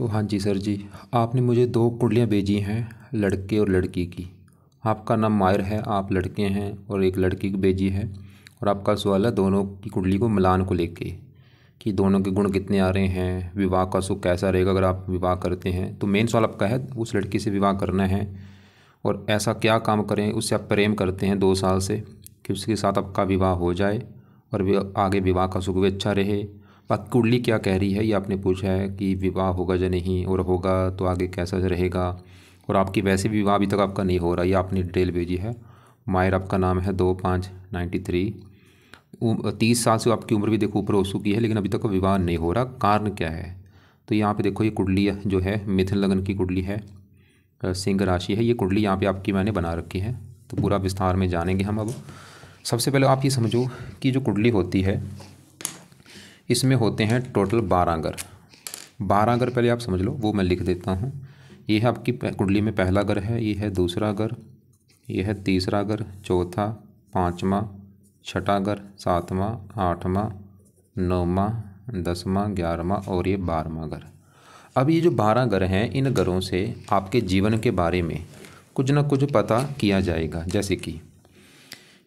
तो हाँ जी सर जी, आपने मुझे दो कुंडलियाँ भेजी हैं, लड़के और लड़की की। आपका नाम मायर है, आप लड़के हैं, और एक लड़की की भेजी है। और आपका सवाल है दोनों की कुंडली को मिलान को लेके कि दोनों के गुण कितने आ रहे हैं, विवाह का सुख कैसा रहेगा अगर आप विवाह करते हैं। तो मेन सवाल आपका है उस लड़की से विवाह करना है और ऐसा क्या काम करें उससे आप प्रेम करते हैं 2 साल से कि उसके साथ आपका विवाह हो जाए और आगे विवाह का सुख भी अच्छा रहे। बाकी कुंडली क्या कह रही है ये आपने पूछा है कि विवाह होगा या नहीं, और होगा तो आगे कैसा रहेगा, और आपकी वैसे भी विवाह अभी तक आपका नहीं हो रहा, ये आपने डिटेल भेजी है। मायर आपका नाम है 2593। 30 साल से आपकी उम्र भी देखो ऊपर हो चुकी है, लेकिन अभी तक विवाह नहीं हो रहा, कारण क्या है। तो यहाँ पे देखो ये कुंडली जो है मिथुन लग्न की कुंडली है, सिंह राशि है। ये कुंडली यहाँ पे आपकी मैंने बना रखी है, तो पूरा विस्तार में जानेंगे हम। अब सबसे पहले आप ये समझो कि जो कुंडली होती है इसमें होते हैं टोटल 12 घर। 12 घर पहले आप समझ लो, वो मैं लिख देता हूँ। ये है आपकी कुंडली में पहला घर है, ये है दूसरा घर, ये है तीसरा घर, चौथा, पाँचवा, छठा घर, सातवां, आठवां, नौवां, 10वां, 11वां और ये 12वां घर। अब ये जो 12 घर हैं, इन घरों से आपके जीवन के बारे में कुछ ना कुछ पता किया जाएगा। जैसे कि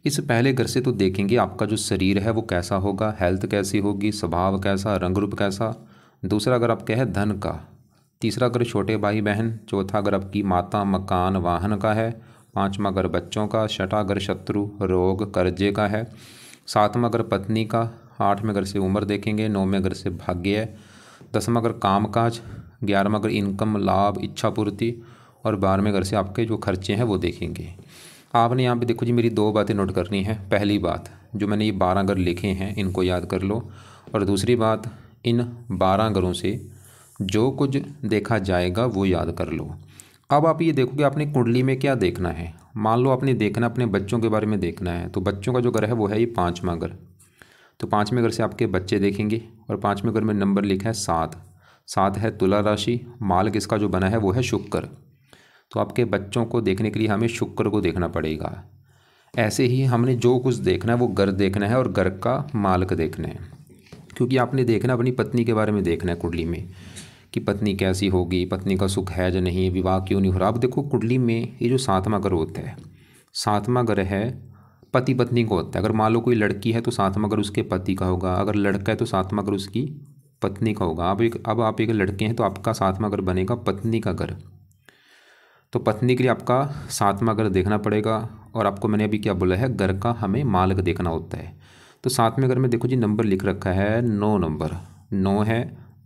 इस पहले घर से तो देखेंगे आपका जो शरीर है वो कैसा होगा, हेल्थ कैसी होगी, स्वभाव कैसा, रंग रूप कैसा। दूसरा अगर आपका है धन का, तीसरा अगर छोटे भाई बहन, चौथा अगर आपकी माता, मकान, वाहन का है, पांचवा अगर बच्चों का, छठा अगर शत्रु, रोग, कर्जे का है, सातवां अगर पत्नी का, आठवें घर से उम्र देखेंगे, नौवें घर से भाग्य है, 10वां अगर कामकाज, 11वां अगर इनकम, लाभ, इच्छा पूर्ति, और 12वें घर से आपके जो खर्चे हैं वो देखेंगे। आपने यहाँ पे देखो जी मेरी 2 बातें नोट करनी है। पहली बात, जो मैंने ये 12 घर लिखे हैं इनको याद कर लो, और दूसरी बात, इन 12 घरों से जो कुछ देखा जाएगा वो याद कर लो। अब आप ये देखो कि आपने कुंडली में क्या देखना है। मान लो आपने देखना अपने बच्चों के बारे में देखना है, तो बच्चों का जो घर है वो है ये 5वां घर। तो 5वें घर से आपके बच्चे देखेंगे, और 5वें घर में नंबर लिखा है 7। 7 है तुला राशि, मालक इसका जो बना है वो है शुक्र। तो आपके बच्चों को देखने के लिए हमें शुक्र को देखना पड़ेगा। ऐसे ही हमने जो कुछ देखना है वो घर देखना है और घर का मालक देखना है, क्योंकि आपने देखना अपनी पत्नी के बारे में देखना है कुंडली में कि पत्नी कैसी होगी, पत्नी का सुख है या नहीं, विवाह क्यों नहीं हो रहा। अब देखो कुंडली में ये जो 7वां घर होता है, 7वां घर है पति पत्नी को होता है। अगर मान लो कोई लड़की है तो 7वां घर उसके पति का होगा, अगर लड़का है तो 7वां घर उसकी पत्नी का होगा। अब आप एक लड़के हैं तो आपका 7वां घर बनेगा पत्नी का घर। तो पत्नी के लिए आपका 7वां घर देखना पड़ेगा, और आपको मैंने अभी क्या बोला है, घर का हमें मालक देखना होता है। तो 7वें घर में देखो जी नंबर लिख रखा है 9 नंबर। 9 है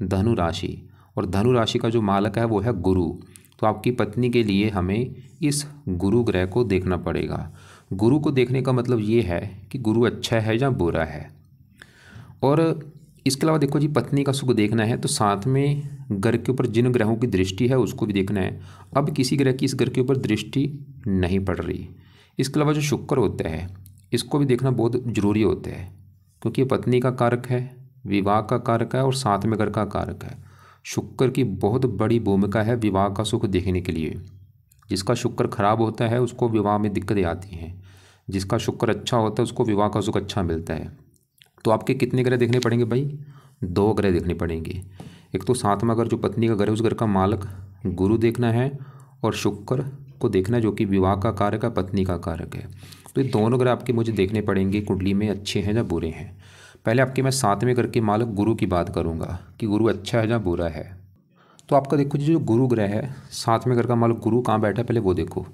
धनु राशि, और धनु राशि का जो मालक है वो है गुरु। तो आपकी पत्नी के लिए हमें इस गुरु ग्रह को देखना पड़ेगा। गुरु को देखने का मतलब ये है कि गुरु अच्छा है या बुरा है। और इसके अलावा देखो जी पत्नी का सुख देखना है तो साथ में घर के ऊपर जिन ग्रहों की दृष्टि है उसको भी देखना है। अब किसी ग्रह की इस घर के ऊपर दृष्टि नहीं पड़ रही। इसके अलावा जो शुक्र होता है इसको भी देखना बहुत ज़रूरी होता है, क्योंकि ये पत्नी का कारक है, विवाह का कारक है और साथ में घर का कारक है। शुक्र की बहुत बड़ी भूमिका है विवाह का सुख देखने के लिए। जिसका शुक्र खराब होता है उसको विवाह में दिक्कतें आती हैं, जिसका शुक्र अच्छा होता है उसको विवाह का सुख अच्छा मिलता है। तो आपके कितने ग्रह देखने पड़ेंगे भाई? 2 ग्रह देखने पड़ेंगे। एक तो 7वां घर जो पत्नी का घर है उस घर का मालक गुरु देखना है, और शुक्र को देखना है जो कि विवाह का कारक है, पत्नी का कारक है। तो ये दोनों ग्रह आपके मुझे देखने पड़ेंगे कुंडली में, अच्छे हैं या बुरे हैं। पहले आपके मैं 7वें घर के मालक गुरु की बात करूँगा कि गुरु अच्छा है या बुरा है। तो आपका देखो जी जो गुरु ग्रह है 7वें घर का मालक गुरु कहाँ बैठा है पहले वो देखो।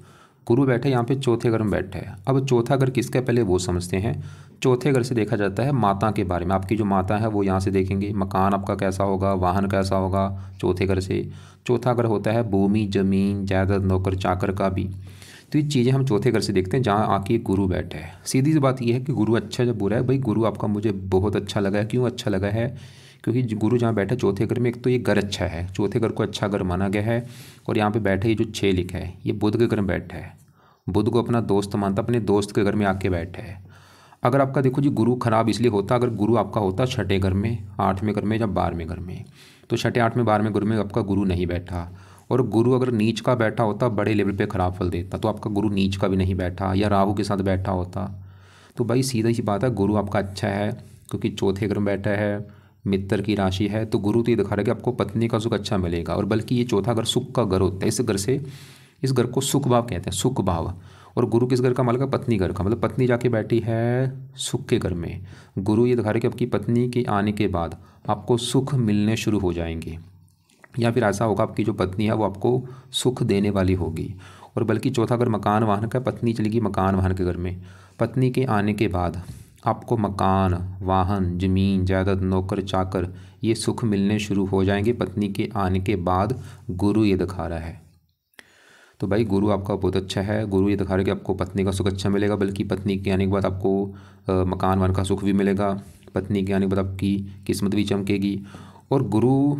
गुरु बैठा है यहाँ पे चौथे घर में बैठा है। अब चौथा घर किसका है पहले वो समझते हैं। चौथे घर से देखा जाता है माता के बारे में, आपकी जो माता है वो यहाँ से देखेंगे, मकान आपका कैसा होगा, वाहन कैसा होगा, चौथे घर से। चौथा घर होता है भूमि, जमीन, जायदाद, नौकर चाकर का भी। तो ये चीज़ें हम चौथे घर से देखते हैं जहाँ आके गुरु बैठा है। सीधी सी बात ये है कि गुरु अच्छा या बुरा है। भाई गुरु आपका मुझे बहुत अच्छा लगा है। क्यों अच्छा लगा है? क्योंकि गुरु जहाँ बैठा है चौथे घर में, एक तो ये घर अच्छा है, चौथे घर को अच्छा घर माना गया है। और यहाँ पे बैठे ये जो 6 लिखा है ये बुध के घर में बैठा है। बुध को अपना दोस्त मानता, अपने दोस्त के घर में आके बैठा है। अगर आपका देखो जी गुरु खराब इसलिए होता अगर गुरु आपका होता छठे घर में, 8वें घर में या 12वें घर में। तो छठे, 8वें, 12वें घर में आपका गुरु नहीं बैठा, और गुरु अगर नीच का बैठा होता बड़े लेवल पे खराब फल देता। तो आपका गुरु नीच का भी नहीं बैठा या राहु के साथ बैठा होता। तो भाई सीधा सी बात है गुरु आपका अच्छा है क्योंकि चौथे घर में बैठा है, मित्र की राशि है, तो गुरु तो ये दिखा रहा है कि आपको पत्नी का सुख अच्छा मिलेगा। और बल्कि ये चौथा घर सुख का घर होता है, इस घर को सुख भाव कहते हैं, सुख भाव। और गुरु किस घर का मालिक है? पत्नी घर का। मतलब पत्नी जाके बैठी है सुख के घर में। गुरु ये दिखा रहे कि आपकी पत्नी के आने के बाद आपको सुख मिलने शुरू हो जाएंगे, या फिर ऐसा होगा आपकी जो पत्नी है वो आपको सुख देने वाली होगी। और बल्कि चौथा घर मकान वाहन का, पत्नी चलेगी मकान वाहन के घर में। पत्नी के आने के बाद आपको मकान, वाहन, ज़मीन, जायदाद, नौकर चाकर, ये सुख मिलने शुरू हो जाएंगे पत्नी के आने के बाद, गुरु ये दिखा रहा है। तो भाई गुरु आपका बहुत अच्छा है। गुरु ये दिखा रहा है कि आपको पत्नी का सुख अच्छा मिलेगा, बल्कि पत्नी के आने के बाद आपको मकान वाहन का सुख भी मिलेगा। पत्नी के आने के बाद आपकी किस्मत भी चमकेगी। और गुरु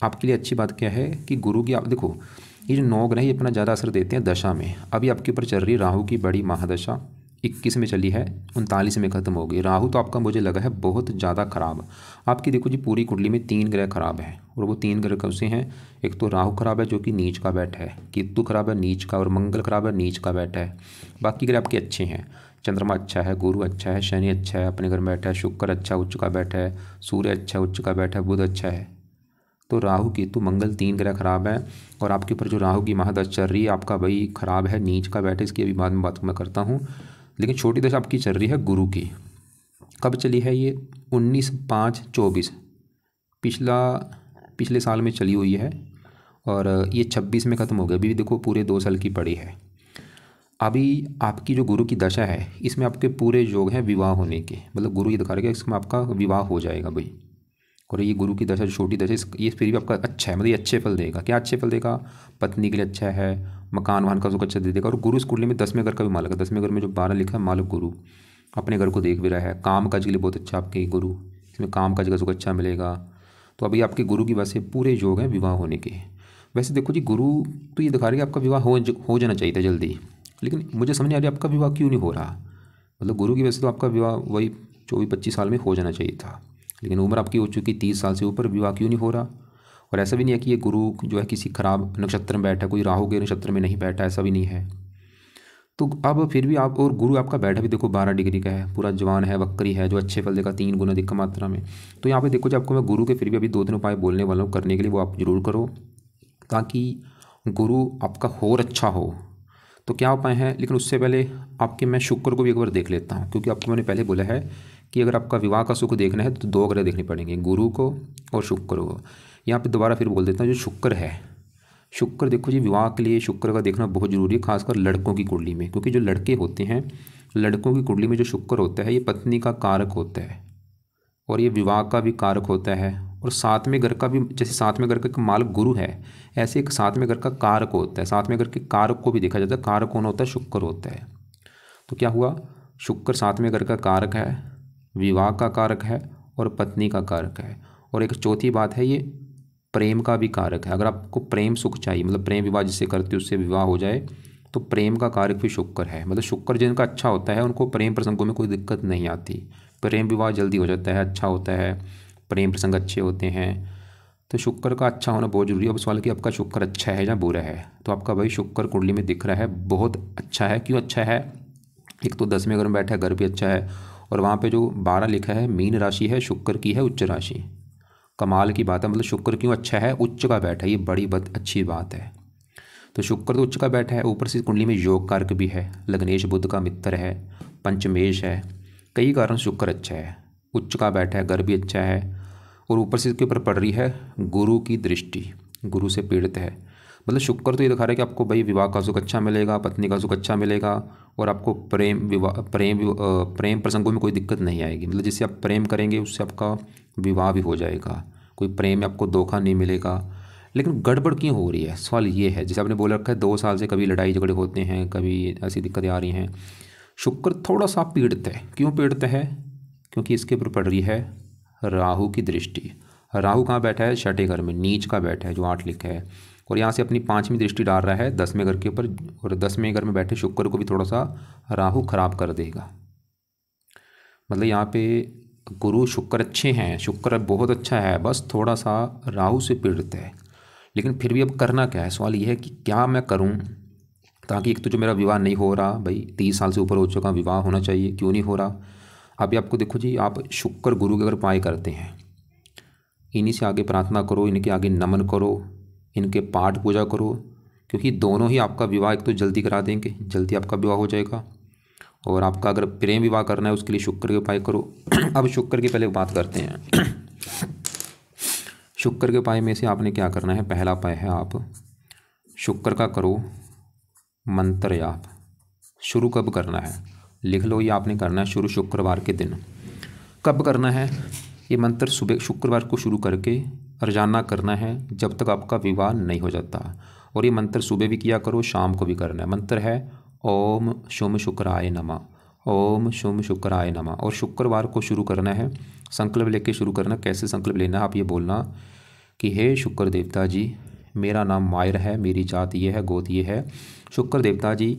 आपके लिए अच्छी बात क्या है कि गुरु की, आप देखो ये जो 9 ग्रह ये अपना ज़्यादा असर देते हैं दशा में। अभी आपके ऊपर चल रही राहु की बड़ी महादशा, 21 में चली है, 39 में ख़त्म हो गई। राहु तो आपका मुझे लगा है बहुत ज़्यादा ख़राब। आपकी देखो जी पूरी कुंडली में 3 ग्रह खराब है, और वो 3 ग्रह कौन से हैं? एक तो राहु खराब है जो कि नीच का बैठा है, केतु खराब है नीच का, और मंगल खराब है नीच का बैठा है। बाकी ग्रह आपके अच्छे हैं, चंद्रमा अच्छा है, गुरु अच्छा है, शनि अच्छा है अपने घर में बैठा है, शुक्र अच्छा उच्च का बैठा है, सूर्य अच्छा उच्च का बैठा है, बुध अच्छा है। तो राहु केतु मंगल 3 ग्रह खराब है। और आपके ऊपर जो राहु की महादशा चल रही है आपका भाई खराब है, नीच का बैठा है, इसकी अभी बाद में बात मैं करता हूँ। लेकिन छोटी दशा आपकी चल रही है गुरु की। कब चली है ये? 19/5/24, पिछले साल में चली हुई है, और ये 26 में ख़त्म हो गया। अभी भी देखो पूरे 2 साल की पड़ी है। अभी आपकी जो गुरु की दशा है इसमें आपके पूरे योग हैं विवाह होने के। मतलब गुरु ये दिखा रहा है कि इसमें आपका विवाह हो जाएगा भाई। और ये गुरु की दशा जो छोटी दशा ये फिर भी आपका अच्छा है, मतलब ये अच्छे फल देगा। क्या अच्छे फल देगा? पत्नी के लिए अच्छा है, मकान वाहन का सुख अच्छा दे देगा। और गुरु इस कुंडली में 10वें घर का भी मालिक है। 10वें घर में जो 12 लिखा है मालिक गुरु अपने घर को देख भी रहा है। काम काज के लिए बहुत अच्छा आपके गुरु, इसमें काम काज का सुख अच्छा मिलेगा। तो अभी आपके गुरु की वजह से पूरे योग हैं विवाह होने के। वैसे देखो जी गुरु तो ये दिखा रहा है कि आपका विवाह हो जाना चाहिए था जल्दी, लेकिन मुझे समझ नहीं आ रही आपका विवाह क्यों नहीं हो रहा। मतलब गुरु की वजह से तो आपका विवाह वही 24-25 साल में हो जाना चाहिए था, लेकिन उम्र आपकी हो चुकी 30 साल से ऊपर, विवाह क्यों नहीं हो रहा। और ऐसा भी नहीं है कि ये गुरु जो है किसी खराब नक्षत्र में बैठा, कोई राहु के नक्षत्र में नहीं बैठा, ऐसा भी नहीं है। तो अब फिर भी आप, और गुरु आपका बैठा भी देखो 12 डिग्री का है, पूरा जवान है, वक्री है, जो अच्छे फल देगा 3 गुना अधिक मात्रा में। तो यहाँ पे देखो जो आपको मैं गुरु के फिर भी अभी 2-3 उपाय बोलने वाला हूँ करने के लिए, वो आप जरूर करो ताकि गुरु आपका और अच्छा हो। तो क्या उपाय है, लेकिन उससे पहले आपके मैं शुक्र को भी एक बार देख लेता हूँ, क्योंकि आपको मैंने पहले बोला है कि अगर आपका विवाह का सुख देखना है तो 2 ग्रह देखने पड़ेंगे, गुरु को और शुक्र को। यहाँ पे दोबारा फिर बोल देता हूँ, जो शुक्र है, शुक्र देखो जी विवाह के लिए शुक्र का देखना बहुत ज़रूरी है, खासकर लड़कों की कुंडली में। क्योंकि जो लड़के होते हैं, लड़कों की कुंडली में जो शुक्र होता है ये पत्नी का कारक होता है, और ये विवाह का भी कारक होता है, और सातवें घर का भी, जैसे सातवें घर का मालिक गुरु है, ऐसे एक सातवें घर का कारक होता है। सातवें घर के कारक को भी देखा जाता है, कारक कौन होता है? शुक्र होता है। तो क्या हुआ, शुक्र सातवें घर का कारक है, विवाह का कारक है, और पत्नी का कारक है। और एक चौथी बात है, ये प्रेम का भी कारक है। अगर आपको प्रेम सुख चाहिए, मतलब प्रेम विवाह जिससे करते उससे विवाह हो जाए, तो प्रेम का कारक भी शुक्र है। मतलब शुक्र जिनका अच्छा होता है उनको प्रेम प्रसंगों में कोई दिक्कत नहीं आती, प्रेम विवाह जल्दी हो जाता है, अच्छा होता है, प्रेम प्रसंग अच्छे होते हैं। तो शुक्र का अच्छा होना बहुत जरूरी है। अब सवाल कि आपका शुक्र अच्छा है या बुरा है, तो आपका भाई शुक्र कुंडली में दिख रहा है बहुत अच्छा है। क्यों अच्छा है? एक तो 10वें घर में बैठा है, घर भी अच्छा है, और वहाँ पे जो 12 लिखा है मीन राशि है, शुक्र की है उच्च राशि। कमाल की बात है, मतलब शुक्र क्यों अच्छा है? उच्च का बैठा है, ये बड़ी अच्छी बात है। तो शुक्र तो उच्च का बैठा है, ऊपर से कुंडली में योग कारक भी है, लग्नेश बुध का मित्र है, पंचमेश है, कई कारण शुक्र अच्छा है, उच्च का बैठा है, घर भी अच्छा है, और ऊपर से इसके ऊपर पड़ रही है गुरु की दृष्टि, गुरु से पीड़ित है। मतलब शुक्र तो ये दिखा रहा है कि आपको भाई विवाह का सुख अच्छा मिलेगा, पत्नी का सुख अच्छा मिलेगा, और आपको प्रेम प्रसंगों में कोई दिक्कत नहीं आएगी। मतलब जिससे आप प्रेम करेंगे उससे आपका विवाह भी हो जाएगा, कोई प्रेम में आपको धोखा नहीं मिलेगा। लेकिन गड़बड़ क्यों हो रही है, सवाल ये है। जैसे आपने बोल रखा है 2 साल से कभी लड़ाई झगड़े होते हैं, कभी ऐसी दिक्कतें आ रही हैं। शुक्र थोड़ा सा पीड़ित है। क्यों पीड़ित है? क्योंकि इसके ऊपर पड़ रही है राहु की दृष्टि। राहु कहाँ बैठा है? 6ठे घर में, नीच का बैठा है, जो 8 लिखा है, और यहाँ से अपनी 5वीं दृष्टि डाल रहा है 10वें घर के ऊपर, और 10वें घर में बैठे शुक्र को भी थोड़ा सा राहु खराब कर देगा। मतलब यहाँ पे गुरु शुक्र अच्छे हैं, शुक्र बहुत अच्छा है, बस थोड़ा सा राहु से पीड़ित है। लेकिन फिर भी अब करना क्या है, सवाल ये है कि क्या मैं करूं ताकि, एक तो जो मेरा विवाह नहीं हो रहा भाई, 30 साल से ऊपर हो चुका, विवाह होना चाहिए, क्यों नहीं हो रहा। अभी आपको देखो जी, आप शुक्र गुरु के अगर उपाय करते हैं इन्हीं से आगे प्रार्थना करो, इनके आगे नमन करो, इनके पाठ पूजा करो, क्योंकि दोनों ही आपका विवाह एक तो जल्दी करा देंगे, जल्दी आपका विवाह हो जाएगा। और आपका अगर प्रेम विवाह करना है उसके लिए शुक्र के उपाय करो। अब शुक्र की पहले बात करते हैं। शुक्र के उपाय में से आपने क्या करना है, पहला उपाय है आप शुक्र का करो मंत्र जाप। शुरू कब करना है, लिख लो, ये आपने करना है शुरू शुक्रवार के दिन। कब करना है ये मंत्र, सुबह शुक्रवार को शुरू करके रोजाना करना है जब तक आपका विवाह नहीं हो जाता। और ये मंत्र सुबह भी किया करो, शाम को भी करना है। मंत्र है ओम शुम शुक्राय नमः, ओम शुम शुक्राय नमः। और शुक्रवार को शुरू करना है, संकल्प लेके शुरू करना। कैसे संकल्प लेना है, आप ये बोलना कि हे शुक्र देवता जी, मेरा नाम मायर है, मेरी जात ये है, गोत ये है। शुक्र देवता जी,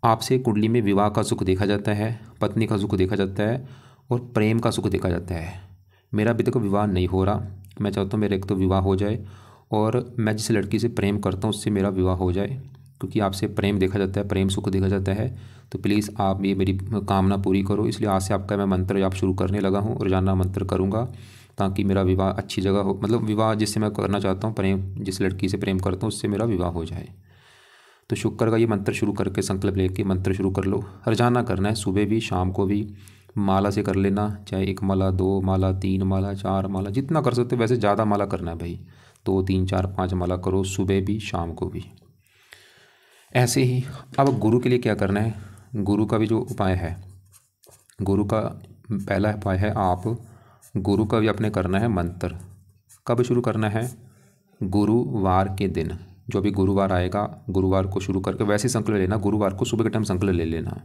आपसे कुंडली में विवाह का सुख देखा जाता है, पत्नी का सुख देखा जाता है और प्रेम का सुख देखा जाता है। मेरा अभी तक विवाह नहीं हो रहा, मैं चाहता हूँ मेरा एक तो विवाह हो जाए और मैं जिस लड़की से प्रेम करता हूँ उससे मेरा विवाह हो जाए, क्योंकि आपसे प्रेम देखा जाता है, प्रेम सुख देखा जाता है। तो प्लीज़ आप ये मेरी कामना पूरी करो। इसलिए आज से आपका मैं मंत्र जाप शुरू करने लगा हूँ, रोजाना मंत्र करूँगा ताकि मेरा विवाह अच्छी जगह हो, मतलब विवाह जिससे मैं करना चाहता हूँ, प्रेम जिस लड़की से प्रेम करता हूँ उससे मेरा विवाह हो जाए। तो शुक्र का ये मंत्र शुरू करके संकल्प लेके मंत्र शुरू कर लो। रोजाना करना है, सुबह भी शाम को भी। माला से कर लेना, चाहे 1 माला, 2 माला, 3 माला, 4 माला, जितना कर सकते हो। वैसे ज़्यादा माला करना है भाई, 2, 3, 4, 5 माला करो, सुबह भी शाम को भी। ऐसे ही अब गुरु के लिए क्या करना है, गुरु का भी जो उपाय है, गुरु का पहला उपाय है आप गुरु का भी आपने करना है मंत्र। कब शुरू करना है, गुरुवार के दिन। जो भी गुरुवार आएगा, गुरुवार को शुरू करके वैसे संकल्प लेना, गुरुवार को सुबह के टाइम संकल्प ले लेना।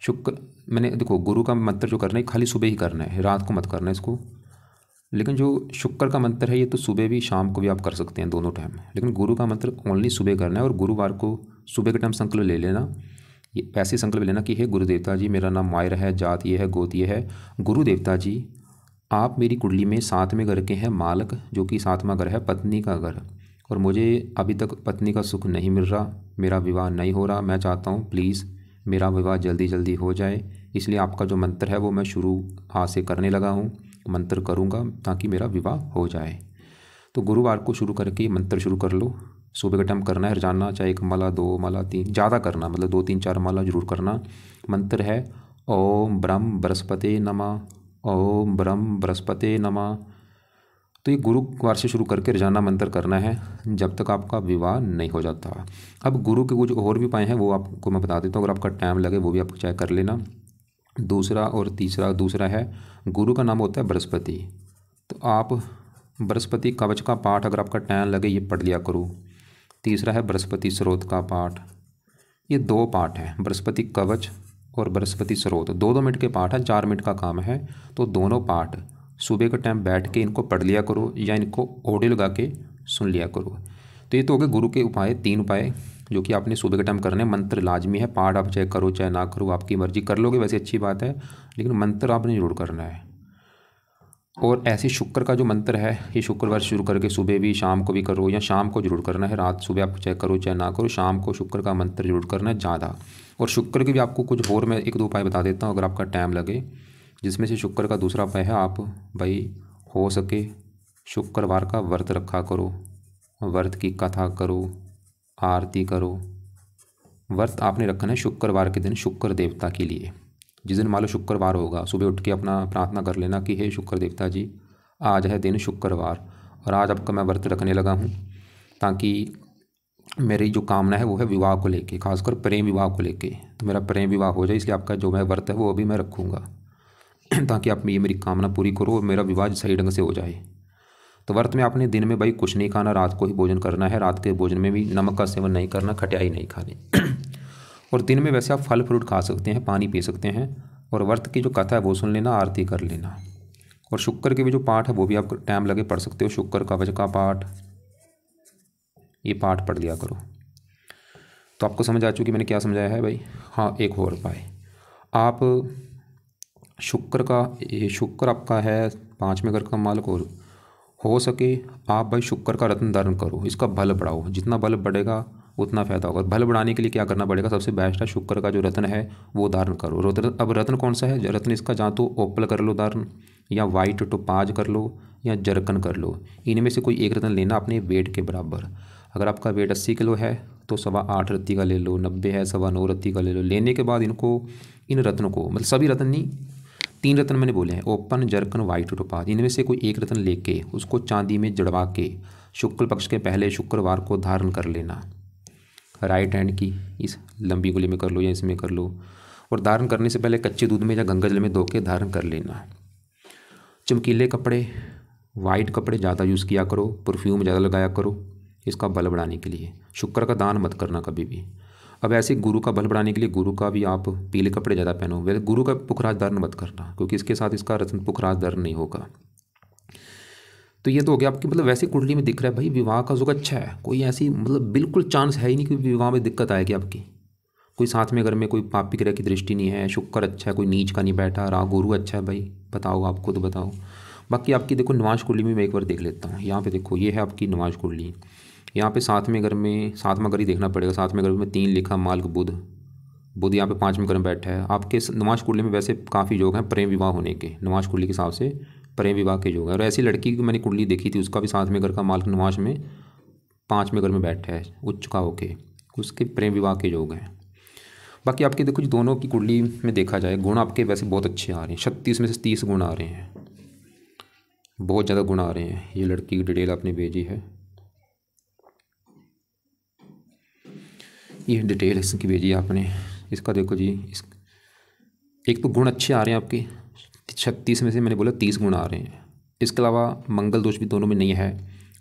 शुक्र मैंने देखो, गुरु का मंत्र जो करना है खाली सुबह ही करना है, रात को मत करना है इसको। लेकिन जो शुक्र का मंत्र है ये तो सुबह भी शाम को भी आप कर सकते हैं, दोनों टाइम। लेकिन गुरु का मंत्र ओनली सुबह करना है और गुरुवार को सुबह के टाइम संकल्प ले लेना। ये ऐसे संकल्प लेना कि हे गुरु देवता जी, मेरा नाम मायर है, जात ये है, गोत ये है। गुरु देवता जी, आप मेरी कुंडली में 7वें घर के हैं मालक, जो कि 7वां घर है पत्नी का घर, और मुझे अभी तक पत्नी का सुख नहीं मिल रहा, मेरा विवाह नहीं हो रहा। मैं चाहता हूँ प्लीज़ मेरा विवाह जल्दी जल्दी हो जाए। इसलिए आपका जो मंत्र है वो मैं शुरू आज से करने लगा हूँ, मंत्र करूँगा ताकि मेरा विवाह हो जाए। तो गुरुवार को शुरू करके मंत्र शुरू कर लो। सुबह का टाइम करना है रोजाना, चाहे 1 माला, 2 माला, 3, ज़्यादा करना, मतलब 2, 3, 4 माला जरूर करना। मंत्र है ओम ब्रह्म बृहस्पते नमः, ओम ब्रह्म बृहस्पते नमः। तो ये गुरुवार से शुरू करके रोजाना मंत्र करना है जब तक आपका विवाह नहीं हो जाता। अब गुरु के कुछ और भी उपाय हैं, वो आपको मैं बता देता हूँ, अगर आपका टाइम लगे वो भी आप चाहे कर लेना। दूसरा और तीसरा, दूसरा है गुरु का नाम होता है बृहस्पति। तो आप बृहस्पति कवच का पाठ अगर आपका टाइम लगे ये पढ़ लिया करो। तीसरा है बृहस्पति स्रोत का पाठ। ये 2 पाठ हैं, बृहस्पति कवच और बृहस्पति स्रोत। 2-2 मिनट के पाठ है, 4 मिनट का काम है। तो दोनों पाठ सुबह के टाइम बैठ के इनको पढ़ लिया करो या इनको ऑडियो लगा के सुन लिया करो। तो ये तो हो गए गुरु के उपाय, 3 उपाय जो कि आपने सुबह के टाइम करने। मंत्र लाजमी है, पाठ आप चाहे करो चाहे ना करो, आपकी मर्जी। कर लोगे वैसे अच्छी बात है, लेकिन मंत्र आपने जरूर करना है। और ऐसे शुक्र का जो मंत्र है ये शुक्रवार शुरू करके सुबह भी शाम को भी करो, या शाम को जरूर करना है, रात सुबह आप चाहे करो चाहे ना करो, शाम को शुक्र का मंत्र जरूर करना है ज़्यादा। और शुक्र के भी आपको कुछ और मैं 1-2 उपाय बता देता हूँ अगर आपका टाइम लगे। जिसमें से शुक्र का दूसरा उपाय है, आप भाई हो सके शुक्रवार का व्रत रखा करो, व्रत की कथा करो, आरती करो। व्रत आपने रखना है शुक्रवार के दिन शुक्र देवता के लिए। जिस दिन मान लो शुक्रवार होगा, सुबह उठ के अपना प्रार्थना कर लेना कि हे शुक्र देवता जी, आज है दिन शुक्रवार और आज आपका मैं व्रत रखने लगा हूँ, ताकि मेरी जो कामना है वो है विवाह को लेके, खासकर प्रेम विवाह को लेके। तो मेरा प्रेम विवाह हो जाए, इसलिए आपका जो मैं व्रत है वो अभी मैं रखूँगा ताकि आप ये मेरी कामना पूरी करो और मेरा विवाह सही ढंग से हो जाए। तो व्रत में आपने दिन में भाई कुछ नहीं खाना, रात को ही भोजन करना है। रात के भोजन में भी नमक का सेवन नहीं करना, खटाई नहीं खानी और दिन में वैसे आप फल फ्रूट खा सकते हैं, पानी पी सकते हैं। और व्रत की जो कथा है वो सुन लेना, आरती कर लेना। और शुक्र के भी जो पाठ है वो भी आप टाइम लगे पढ़ सकते हो। शुक्र कवच का पाठ, ये पाठ पढ़ लिया करो। तो आपको समझ आ चुकी मैंने क्या समझाया है भाई। हाँ, एक और उपाय, आप शुक्र का, ये शुक्र आपका है 5वें घर का मालिक, और हो सके आप भाई शुक्र का रत्न धारण करो, इसका बल बढ़ाओ। जितना बल बढ़ेगा उतना फ़ायदा होगा। बल बढ़ाने के लिए क्या करना पड़ेगा, सबसे बेस्ट है शुक्र का जो रत्न है वो धारण करो। रत्न, अब रत्न कौन सा है रत्न, इसका जहाँ तो ओपल कर लो धारण, या वाइट टोपाज कर लो, या जरकन कर लो। इनमें से कोई एक रत्न लेना अपने वेट के बराबर। अगर आपका वेट 80 किलो है तो 8.25 रत्ती का ले लो, 90 है 9.25 रत्ती का ले लो। लेने के बाद इनको, इन रत्नों को, मतलब सभी रत्न नहीं, 3 रत्न मैंने बोले हैं, ओपन, जरकन, वाइट टोपाज, इनमें से कोई एक रत्न लेके उसको चांदी में जड़वा के शुक्ल पक्ष के पहले शुक्रवार को धारण कर लेना। राइट हैंड की इस लंबी गुली में कर लो या इसमें कर लो, और धारण करने से पहले कच्चे दूध में या गंगा जल में धो के धारण कर लेना। चमकीले कपड़े, वाइट कपड़े ज़्यादा यूज़ किया करो, परफ्यूम ज़्यादा लगाया करो इसका बल बढ़ाने के लिए। शुक्र का दान मत करना कभी भी। अब ऐसे गुरु का बल बढ़ाने के लिए गुरु का भी आप पीले कपड़े ज़्यादा पहनो। वैसे गुरु का पुखराज धारण मत करना, क्योंकि इसके साथ इसका रत्न पुखराज धारण नहीं होगा। तो ये तो हो गया आपकी, मतलब वैसे कुंडली में दिख रहा है भाई विवाह का योग अच्छा है, कोई ऐसी मतलब बिल्कुल चांस है ही नहीं कि विवाह में दिक्कत आएगी आपकी। कोई साथ में घर में कोई पापी ग्रह की दृष्टि नहीं है, शुक्र अच्छा है, कोई नीच का नहीं बैठा, राहु गुरु अच्छा है भाई। बताओ, आप खुद बताओ। बाकी आपकी देखो निवास कुंडली में मैं एक बार देख लेता हूँ। यहाँ पे देखो, ये है आपकी निवास कुंडली। यहाँ पे 7वें घर में, 7वां घर ही देखना पड़ेगा। 7वें घर में 3 लिखा, माल्क बुध, बुध यहाँ पे 5वें घर में बैठा है। आपके निवास कुंडली में वैसे काफ़ी योग हैं प्रेम विवाह होने के, निवास कुंडली के हिसाब से प्रेम विवाह के योग है। और ऐसी लड़की की मैंने कुंडली देखी थी, उसका भी 7वें घर का माल्क निवास में 5वें घर में बैठा है उच्च का होके, उसके प्रेम विवाह के योग हैं। बाकी आपके देखो जी, दोनों की कुंडली में देखा जाए गुण आपके वैसे बहुत अच्छे आ रहे हैं। 36 में से 30 गुण आ रहे हैं, बहुत ज़्यादा गुण आ रहे हैं। ये लड़की की डिटेल आपने भेजी है, ये डिटेल इसकी भेजी है आपने। इसका देखो जी, इस एक तो गुण अच्छे आ रहे हैं आपके, 36 में से मैंने बोला 30 गुण आ रहे हैं। इसके अलावा मंगल दोष भी दोनों में नहीं है,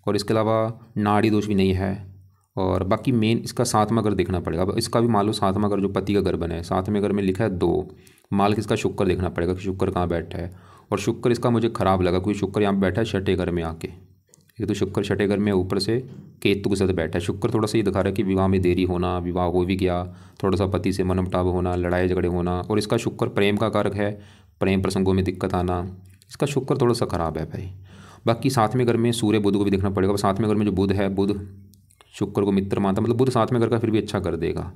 और इसके अलावा नाड़ी दोष भी नहीं है। और बाकी मेन इसका 7वां घर देखना पड़ेगा। अब इसका भी मान लो 7वां घर जो पति का घर बना है, 7वें घर में लिखा है 2, माल इसका शुक्र देखना पड़ेगा कि शुक्र कहाँ बैठा है। और शुक्र इसका मुझे ख़राब लगा, क्योंकि शुक्र यहाँ बैठा है 6ठे घर में आके। एक तो शुक्र 6ठे घर में ऊपर से केतु के साथ बैठा है। शुक्र थोड़ा सा ये दिखा रहा है कि विवाह में देरी होना, विवाह हो भी गया, थोड़ा सा पति से मनमुटाव होना, लड़ाई झगड़े होना। और इसका शुक्र प्रेम का कारक है, प्रेम प्रसंगों में दिक्कत आना, इसका शुक्र थोड़ा सा ख़राब है भाई। बाकी 7वें घर में सूर्य बुध को भी देखना पड़ेगा। 7वें घर में जो बुध है, बुध शुक्र को मित्र मानता, मतलब बुध 7वें घर का फिर भी अच्छा कर देगा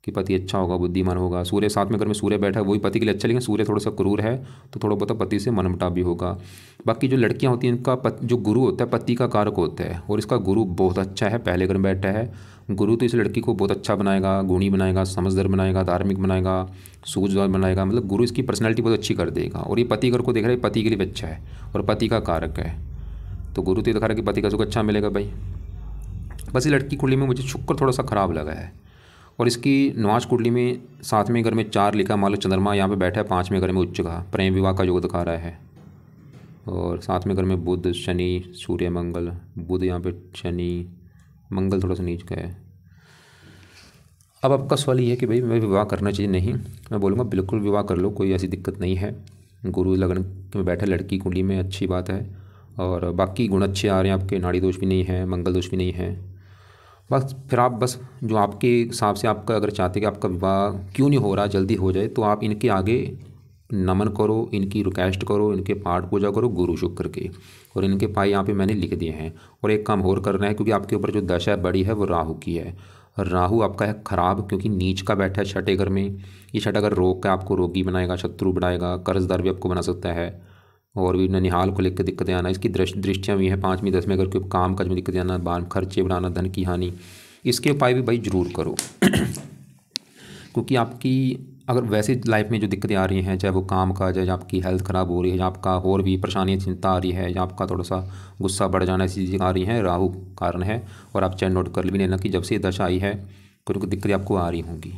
कि पति अच्छा होगा, बुद्धिमान होगा। सूर्य 7वें घर में सूर्य बैठा है, वही पति के लिए अच्छा, लेकिन सूर्य थोड़ा सा क्रूर है तो थोड़ा बहुत पति से मनमुटाव भी होगा। बाकी जो लड़कियां होती हैं इनका जो गुरु होता है पति का कारक होता है, और इसका गुरु बहुत अच्छा है, पहले घर में बैठा है। गुरु तो इस लड़की को बहुत अच्छा बनाएगा, गुणी बनाएगा, समझदार बनाएगा, धार्मिक बनाएगा, सूझबूझ बनाएगा, मतलब गुरु इसकी पर्सनैलिटी बहुत अच्छी कर देगा। और ये पति घर को देख रहा है, पति के लिए भी अच्छा है और पति का कारक है, तो गुरु तो दिखा रहा है कि पति का सुख अच्छा मिलेगा भाई। बस ये लड़की कुंडली में मुझे शुक्र थोड़ा सा ख़राब लगा है। और इसकी निवास कुंडली में 7वें घर में 4 लिखा, मान लो चंद्रमा यहाँ पे बैठा है 5वें घर में उच्च का, प्रेम विवाह का योग दिखा रहा है। और 7वें घर में बुध, शनि, सूर्य, मंगल, बुध यहाँ पे शनि, मंगल थोड़ा सा नीच का है। अब आपका सवाल ये है कि भाई मैं विवाह करना चाहिए? नहीं, मैं बोलूँगा बिल्कुल विवाह कर लो, कोई ऐसी दिक्कत नहीं है। गुरु लगन में बैठा लड़की कुंडली में, अच्छी बात है। और बाकी गुण अच्छे आ रहे हैं आपके, नाड़ी दोष भी नहीं है, मंगल दोष भी नहीं है। बस फिर आप बस जो आपके हिसाब से आपका अगर चाहते कि आपका विवाह क्यों नहीं हो रहा, जल्दी हो जाए, तो आप इनके आगे नमन करो, इनकी रिक्वेस्ट करो, इनके पाठ पूजा करो गुरु शुक्र के। और इनके पाई यहाँ पे मैंने लिख दिए हैं। और एक काम और करना है, क्योंकि आपके ऊपर जो दशा बड़ी है वो राहु की है। राहु आपका है खराब, क्योंकि नीच का बैठा है 6ठे घर में। ये 6ठा घर रोग का आपको रोगी बनाएगा, शत्रु बनाएगा, कर्जदार भी आपको बना सकता है। और भी ननिहाल को लेकर दिक्कतें आना, इसकी दृष्टियाँ भी हैं 5वीं 10वें घर के, काम काज में दिक्कतें आना, बाल खर्चे बढ़ाना, धन की हानि। इसके उपाय भी भाई ज़रूर करो क्योंकि आपकी अगर वैसे लाइफ में जो दिक्कतें आ रही हैं, चाहे वो काम काज है, या आपकी हेल्थ ख़राब हो रही है, या आपका और भी परेशानी चिंता आ रही है, या आपका थोड़ा सा गुस्सा बढ़ जाना, ऐसी चीज़ें आ रही हैं, राहु कारण है। और आप चाहे नोट कर भी लेना कि जब से ये दशा आई है कोई दिक्कतें आपको आ रही होंगी।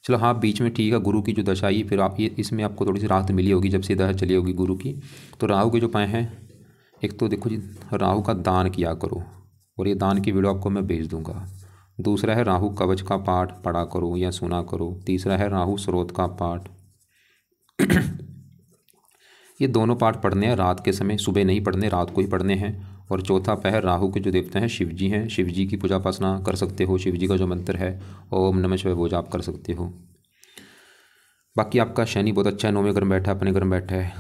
चलो हाँ, बीच में ठीक है, गुरु की जो दशा आई, फिर आप ये इसमें आपको थोड़ी सी राहत मिली होगी जब से दशा चली होगी गुरु की। तो राहु के जो उपाय हैं, एक तो देखो जी, राहु का दान किया करो, और ये दान की वीडियो आपको मैं भेज दूंगा। दूसरा है राहु कवच का पाठ पढ़ा करो या सुना करो। तीसरा है राहु स्रोत का पाठ ये दोनों पाठ पढ़ने हैं रात के समय, सुबह नहीं पढ़ने, रात को ही पढ़ने हैं। और चौथा पहर राहु के जो देवता हैं शिव जी हैं, शिव जी की पूजा उपासना कर सकते हो। शिव जी का जो मंत्र है ओम नमः शिवाय वो जाप कर सकते हो। बाकी आपका शनि बहुत अच्छा है, 9वें घर में बैठा है, अपने घर में बैठा है,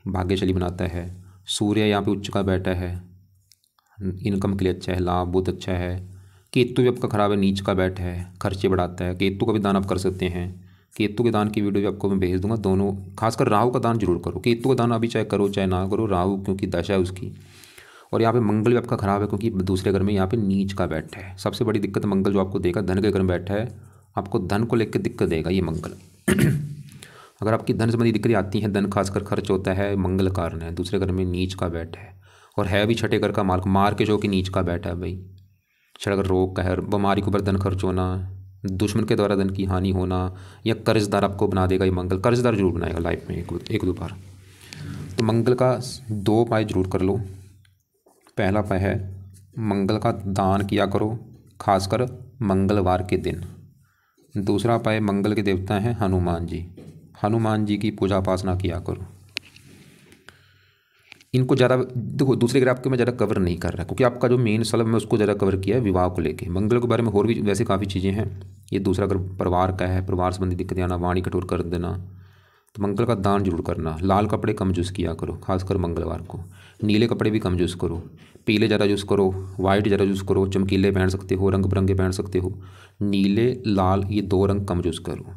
भाग्यशाली बनाता है। सूर्य यहाँ पे उच्च का बैठा है, इनकम के लिए अच्छा है, लाभ बहुत अच्छा है। केतु भी आपका ख़राब है, नीच का बैठ है, खर्चे बढ़ाता है। केतु का भी दान आप कर सकते हैं। केतु के दान की वीडियो भी आपको मैं भेज दूंगा। दोनों, खासकर राहु का दान जरूर करो। केतु का दान अभी चाहे करो चाहे ना करो, राहु क्योंकि दशा है उसकी। और यहाँ पे मंगल भी आपका ख़राब है क्योंकि दूसरे घर में यहाँ पे नीच का बैठा है। सबसे बड़ी दिक्कत मंगल जो आपको देगा, धन के घर में बैठा है, आपको धन को लेकर दिक्कत देगा ये मंगल। अगर आपकी धन संबंधी दिक्कतें आती हैं, धन खासकर खर्च होता है, मंगल कारण है। दूसरे घर में नीच का बैठ है और है भी छठे घर का मार्ग, मार के जो कि नीच का बैठा है भाई। छठा घर रोग का है, बीमारी के ऊपर धन खर्च होना, दुश्मन के द्वारा धन की हानि होना, या कर्जदार आपको बना देगा ये मंगल। कर्जदार जरूर बनाएगा लाइफ में एक दो बार। तो मंगल का 2 उपाय जरूर कर लो। पहला उपाय है मंगल का दान किया करो, खासकर मंगलवार के दिन। दूसरा उपाय, मंगल के देवता हैं हनुमान जी, हनुमान जी की पूजा उपासना किया करो। इनको ज़्यादा देखो, दूसरे ग्राफ के मैं ज़्यादा कवर नहीं कर रहा क्योंकि आपका जो मेन सलब मैं उसको ज़्यादा कवर किया है विवाह को लेके। मंगल के बारे में और भी वैसे काफ़ी चीज़ें हैं। ये दूसरा अगर परिवार का है, परिवार संबंधी दिक्कतें आना, वाणी कठोर कर देना, तो मंगल का दान जरूर करना। लाल कपड़े कम यूज़ किया करो, खासकर मंगलवार को। नीले कपड़े भी कम यूज़ करो, पीले ज़्यादा यूज़ करो, वाइट ज़्यादा यूज़ करो, चमकीले पहन सकते हो, रंग बिरंगे पहन सकते हो। नीले लाल ये 2 रंग कम यूज़ करो।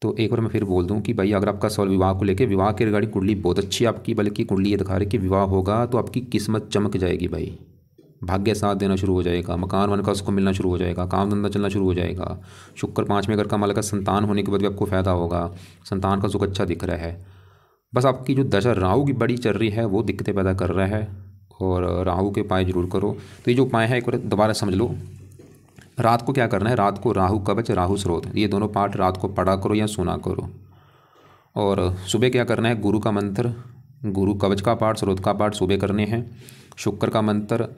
तो एक बार मैं फिर बोल दूं कि भाई अगर आपका सवाल विवाह को लेके, विवाह के रिगार्डिंग कुंडली बहुत अच्छी है आपकी, बल्कि कुंडली ये दिखा रही कि विवाह होगा तो आपकी किस्मत चमक जाएगी भाई। भाग्य साथ देना शुरू हो जाएगा, मकान वन का उसको मिलना शुरू हो जाएगा, काम धंधा चलना शुरू हो जाएगा। शुक्र 5वें घर का मालिक, संतान होने के बाद भी आपको फायदा होगा, संतान का सुख अच्छा दिख रहा है। बस आपकी जो दशा राहु की बड़ी चल रही है वो दिक्कतें पैदा कर रहा है, और राहु के उपाय जरूर करो। तो ये जो उपाय है एक बार दोबारा समझ लो। रात को क्या करना है, रात को राहु कवच, राहु स्रोत, ये दोनों पाठ रात को पढ़ा करो या सुना करो। और सुबह क्या करना है, गुरु का मंत्र, गुरु कवच का पाठ, स्रोत का पाठ सुबह करने हैं। शुक्र का मंत्र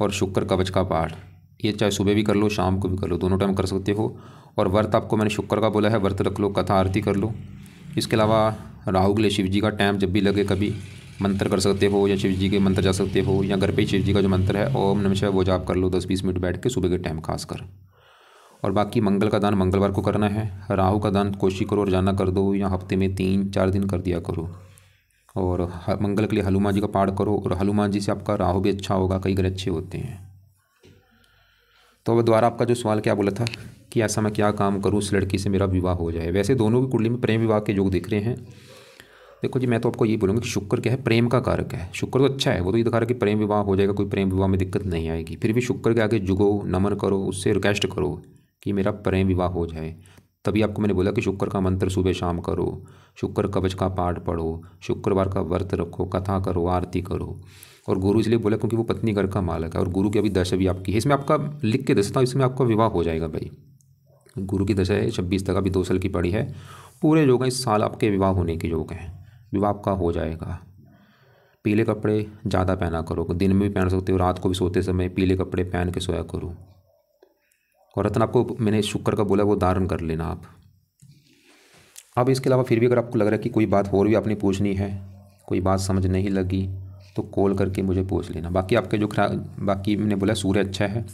और शुक्र कवच का पाठ, ये चाहे सुबह भी कर लो शाम को भी कर लो, दोनों टाइम कर सकते हो। और व्रत आपको मैंने शुक्र का बोला है, व्रत रख लो, कथा आरती कर लो। इसके अलावा राहु के लिए शिव जी का टाइम जब भी लगे कभी मंत्र कर सकते हो, या शिव जी के मंत्र जा सकते हो, या घर पे ही शिव जी का जो मंत्र है ओम नमः शिवाय वो जाप कर लो 10-20 मिनट बैठ के सुबह के टाइम खासकर। और बाकी मंगल का दान मंगलवार को करना है, राहु का दान कोशिश करो रोजाना कर दो, या हफ्ते में 3-4 दिन कर दिया करो। और मंगल के लिए हनुमान जी का पाठ करो, और हनुमान जी से आपका राहु भी अच्छा होगा, कई ग्रह अच्छे होते हैं। तो अब द्वारा आपका जो सवाल क्या बोला था कि ऐसा मैं क्या काम करूँ उस लड़की से मेरा विवाह हो जाए। वैसे दोनों की कुंडली में प्रेम विवाह के योग दिख रहे हैं। देखो जी, मैं तो आपको ये बोलूँगा कि शुक्र क्या है, प्रेम का कारक है। शुक्र तो अच्छा है, वो तो ये दिखा रहा है कि प्रेम विवाह हो जाएगा, कोई प्रेम विवाह में दिक्कत नहीं आएगी। फिर भी शुक्र के आगे जुगो, नमन करो, उससे रिक्वेस्ट करो कि मेरा प्रेम विवाह हो जाए। तभी आपको मैंने बोला कि शुक्र का मंत्र सुबह शाम करो, शुक्र कवच का पाठ पढ़ो, शुक्रवार का व्रत रखो, कथा करो, आरती करो। और गुरु इसलिए बोला क्योंकि वो पत्नी घर का मालक है, और गुरु की अभी दशा भी आपकी है। इसमें आपका लिख के दसता हूँ, इसमें आपका विवाह हो जाएगा भाई। गुरु की दशा है 26 तक, अभी 2 साल की पड़ी है, पूरे योग हैं इस साल आपके विवाह होने के योग हैं, विवाह आपका हो जाएगा। पीले कपड़े ज़्यादा पहना करो, दिन में भी पहन सकते हो, रात को भी सोते समय पीले कपड़े पहन के सोया करो। और रत्न आपको मैंने शुक्र का बोला वो धारण कर लेना आप। अब इसके अलावा फिर भी अगर आपको लग रहा है कि कोई बात और भी आपने पूछनी है, कोई बात समझ नहीं लगी, तो कॉल करके मुझे पूछ लेना। बाकी आपके जो बाकी मैंने बोला सूर्य अच्छा है,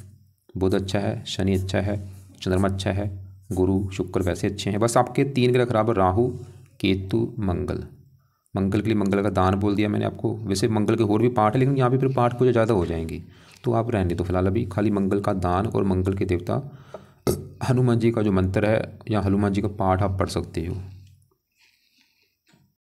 बुध अच्छा है, शनि अच्छा है, चंद्रमा अच्छा है, गुरु शुक्र वैसे अच्छे हैं। बस आपके 3 ग्रह खराब है, राहु केतु मंगल। मंगल के लिए मंगल का दान बोल दिया मैंने आपको। वैसे मंगल के और भी पाठ है, लेकिन यहाँ पे फिर पाठ कुछ ज़्यादा हो जाएंगे, तो आप रहने दो फिलहाल अभी। खाली मंगल का दान और मंगल के देवता हनुमान जी का जो मंत्र है या हनुमान जी का पाठ आप पढ़ सकते हो।